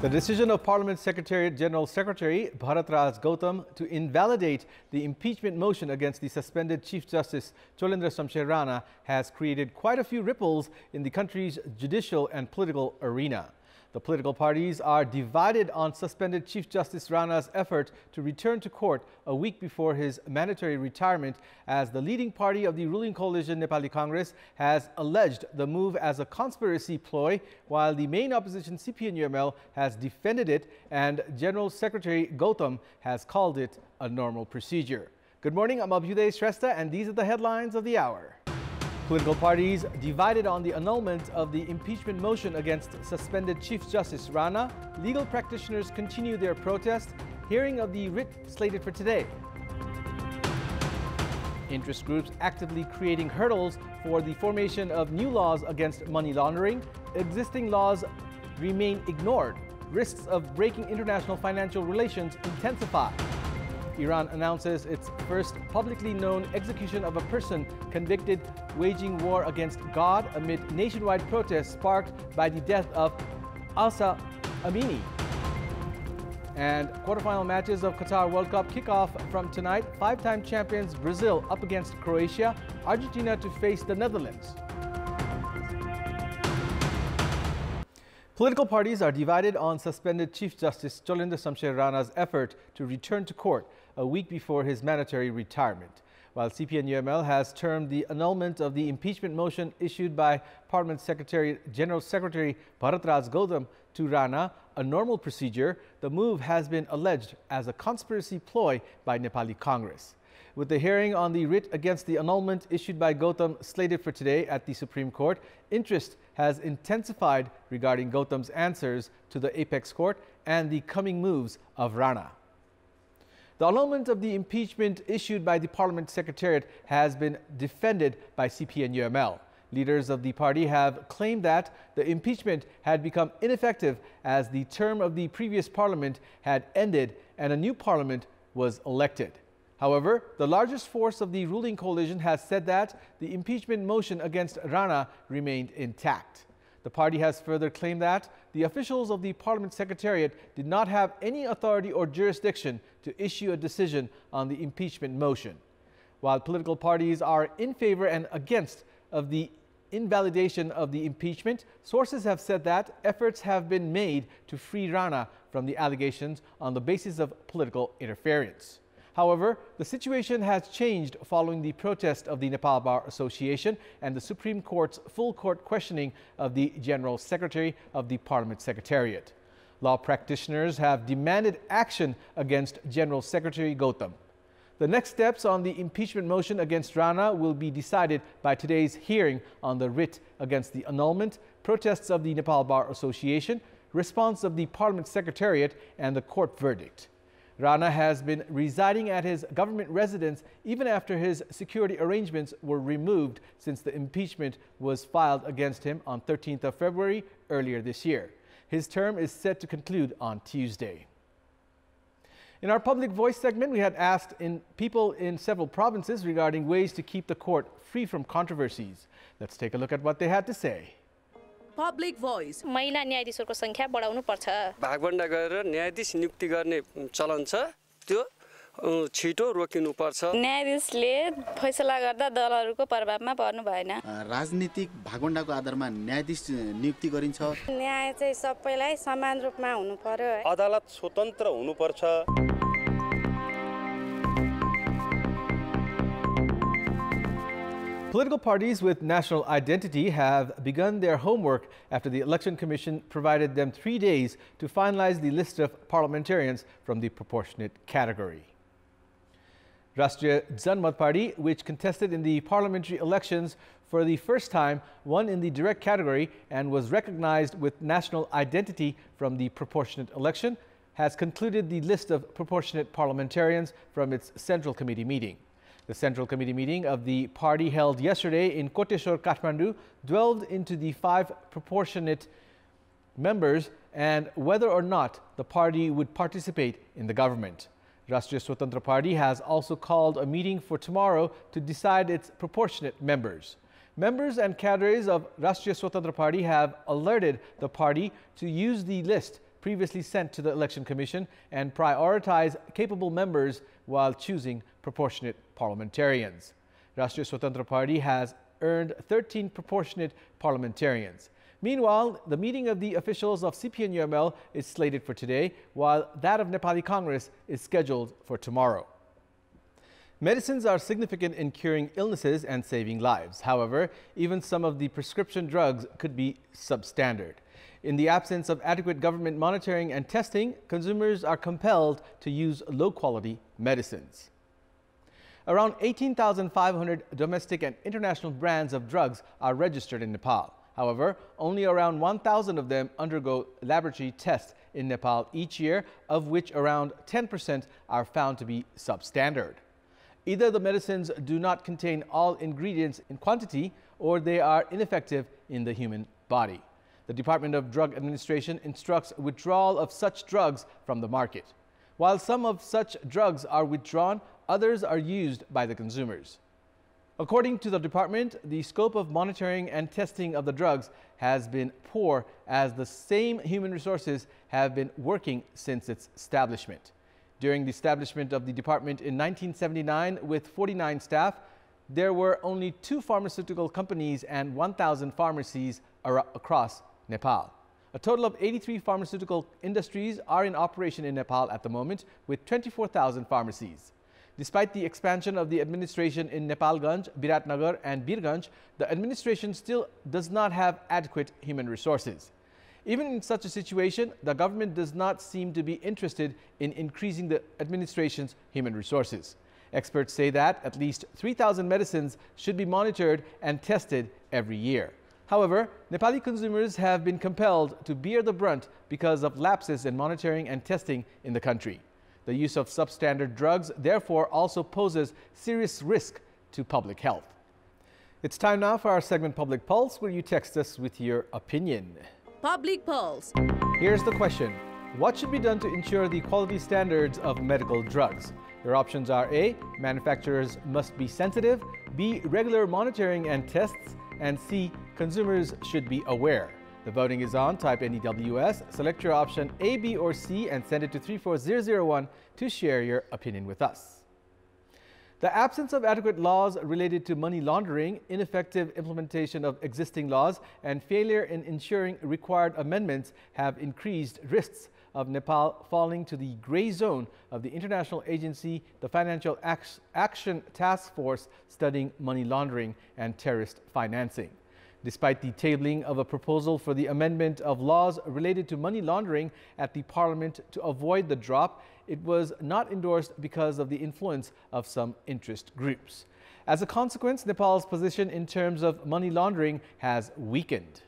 The decision of Parliament Secretariat General Secretary Bharatraj Gautam to invalidate the impeachment motion against the suspended Chief Justice Cholendra Shamsher Rana has created quite a few ripples in the country's judicial and political arena. The political parties are divided on suspended Chief Justice Rana's effort to return to court a week before his mandatory retirement, as the leading party of the ruling coalition, Nepali Congress, has alleged the move as a conspiracy ploy, while the main opposition, CPN-UML, has defended it, and General Secretary Gautam has called it a normal procedure. Good morning, I'm Abheudaya Shrestha, and these are the headlines of the hour. Political parties divided on the annulment of the impeachment motion against suspended Chief Justice Rana. Legal practitioners continue their protest. Hearing of the writ slated for today. Interest groups actively creating hurdles for the formation of new laws against money laundering. Existing laws remain ignored. Risks of breaking international financial relations intensify. Iran announces its first publicly known execution of a person convicted waging war against God amid nationwide protests sparked by the death of Asa Amini. And quarterfinal matches of Qatar World Cup kick off from tonight. Five-time champions Brazil up against Croatia, Argentina to face the Netherlands. Political parties are divided on suspended Chief Justice Cholendra Shamsher Rana's effort to return to court a week before his mandatory retirement. While CPN-UML has termed the annulment of the impeachment motion issued by Parliament General Secretary Bharatraj Gautam to Rana a normal procedure, the move has been alleged as a conspiracy ploy by Nepali Congress. With the hearing on the writ against the annulment issued by Gautam slated for today at the Supreme Court, interest has intensified regarding Gautam's answers to the Apex Court and the coming moves of Rana. The annulment of the impeachment issued by the Parliament Secretariat has been defended by CPN-UML. Leaders of the party have claimed that the impeachment had become ineffective as the term of the previous parliament had ended and a new parliament was elected. However, the largest force of the ruling coalition has said that the impeachment motion against Rana remained intact. The party has further claimed that the officials of the Parliament Secretariat did not have any authority or jurisdiction to issue a decision on the impeachment motion. While political parties are in favor and against of the invalidation of the impeachment, sources have said that efforts have been made to free Rana from the allegations on the basis of political interference. However, the situation has changed following the protest of the Nepal Bar Association and the Supreme Court's full court questioning of the General Secretary of the Parliament Secretariat. Law practitioners have demanded action against General Secretary Gautam. The next steps on the impeachment motion against Rana will be decided by today's hearing on the writ against the annulment, protests of the Nepal Bar Association, response of the Parliament Secretariat, and the court verdict. Rana has been residing at his government residence even after his security arrangements were removed since the impeachment was filed against him on 13th of February earlier this year. His term is set to conclude on Tuesday. In our Public Voice segment, we had asked people in several provinces regarding ways to keep the court free from controversies. Let's take a look at what they had to say. Public Voice. महिला न्यायाधीशको संख्या बढाउनु पर्छ भागभण्डा गरेर न्यायाधीश नियुक्ति गर्ने चलन छ त्यो छिटो रोकिनु पर्छ न्यायाधीशले फैसला गर्दा दलहरुको प्रभावमा पर्नु भएन राजनीतिक भागभण्डाको आधारमा न्यायाधीश नियुक्ति गरिन्छ न्याय चाहिँ सबैलाई समान रूपमा हुनु पर्यो अदालत स्वतन्त्र हुनु पर्छ Political parties with national identity have begun their homework after the Election Commission provided them 3 days to finalize the list of parliamentarians from the proportionate category. Rashtriya Janmat Party, which contested in the parliamentary elections for the first time, won in the direct category and was recognized with national identity from the proportionate election, has concluded the list of proportionate parliamentarians from its Central Committee meeting. The Central Committee meeting of the party held yesterday in Koteshwar, Kathmandu, delved into the 5 proportionate members and whether or not the party would participate in the government. Rashtriya Swatantra Party has also called a meeting for tomorrow to decide its proportionate members. Members and cadres of Rashtriya Swatantra Party have alerted the party to use the list previously sent to the Election Commission and prioritize capable members while choosing proportionate parliamentarians. Rashtriya Swatantra Party has earned 13 proportionate parliamentarians. Meanwhile, the meeting of the officials of CPN-UML is slated for today, while that of Nepali Congress is scheduled for tomorrow. Medicines are significant in curing illnesses and saving lives. However, even some of the prescription drugs could be substandard. In the absence of adequate government monitoring and testing, consumers are compelled to use low-quality medicines. Around 18,500 domestic and international brands of drugs are registered in Nepal. However, only around 1,000 of them undergo laboratory tests in Nepal each year, of which around 10% are found to be substandard. Either the medicines do not contain all ingredients in quantity or they are ineffective in the human body. The Department of Drug Administration instructs withdrawal of such drugs from the market. While some of such drugs are withdrawn, others are used by the consumers. According to the department, the scope of monitoring and testing of the drugs has been poor, as the same human resources have been working since its establishment. During the establishment of the department in 1979 with 49 staff, there were only 2 pharmaceutical companies and 1,000 pharmacies across Nepal. A total of 83 pharmaceutical industries are in operation in Nepal at the moment, with 24,000 pharmacies. Despite the expansion of the administration in Nepalganj, Biratnagar and Birganj, the administration still does not have adequate human resources. Even in such a situation, the government does not seem to be interested in increasing the administration's human resources. Experts say that at least 3,000 medicines should be monitored and tested every year. However, Nepali consumers have been compelled to bear the brunt because of lapses in monitoring and testing in the country. The use of substandard drugs therefore also poses serious risk to public health. It's time now for our segment Public Pulse, where you text us with your opinion. Public Pulse. Here's the question. What should be done to ensure the quality standards of medical drugs? Your options are A. Manufacturers must be sensitive, B. Regular monitoring and tests, and C. Consumers should be aware. The voting is on. Type NEWS, select your option A, B, or C, and send it to 34001 to share your opinion with us. The absence of adequate laws related to money laundering, ineffective implementation of existing laws, and failure in ensuring required amendments have increased risks of Nepal falling to the gray zone of the international agency, the Financial Action Task Force studying money laundering and terrorist financing. Despite the tabling of a proposal for the amendment of laws related to money laundering at the Parliament to avoid the drop, it was not endorsed because of the influence of some interest groups. As a consequence, Nepal's position in terms of money laundering has weakened.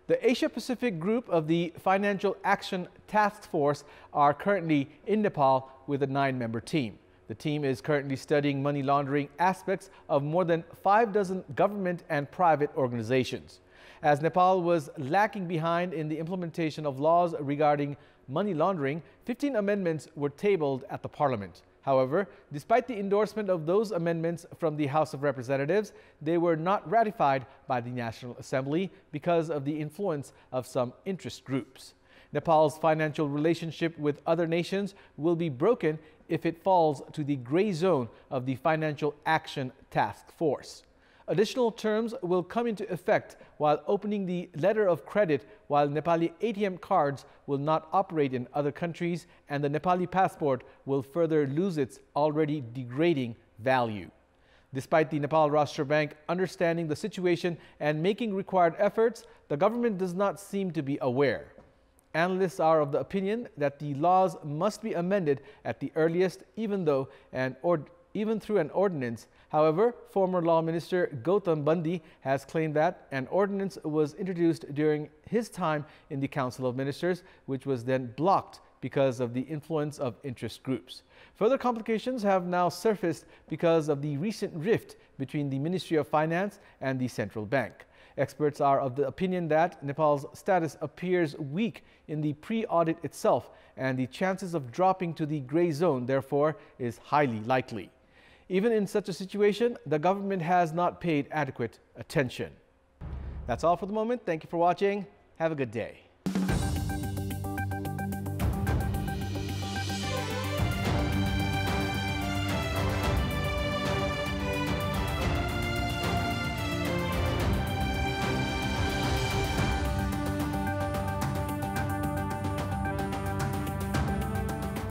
The Asia-Pacific group of the Financial Action Task Force are currently in Nepal with a 9-member team. The team is currently studying money laundering aspects of more than 5 dozen government and private organizations. As Nepal was lacking behind in the implementation of laws regarding money laundering, 15 amendments were tabled at the Parliament. However, despite the endorsement of those amendments from the House of Representatives, they were not ratified by the National Assembly because of the influence of some interest groups. Nepal's financial relationship with other nations will be broken if it falls to the gray zone of the Financial Action Task Force. Additional terms will come into effect while opening the letter of credit, while Nepali ATM cards will not operate in other countries, and the Nepali passport will further lose its already degrading value. Despite the Nepal Rashtra Bank understanding the situation and making required efforts, the government does not seem to be aware. Analysts are of the opinion that the laws must be amended at the earliest, even through an ordinance. However, former Law Minister Gautam Bandi has claimed that an ordinance was introduced during his time in the Council of Ministers, which was then blocked because of the influence of interest groups. Further complications have now surfaced because of the recent rift between the Ministry of Finance and the central bank. Experts are of the opinion that Nepal's status appears weak in the pre-audit itself, and the chances of dropping to the gray zone, therefore, is highly likely. Even in such a situation, the government has not paid adequate attention. That's all for the moment. Thank you for watching. Have a good day.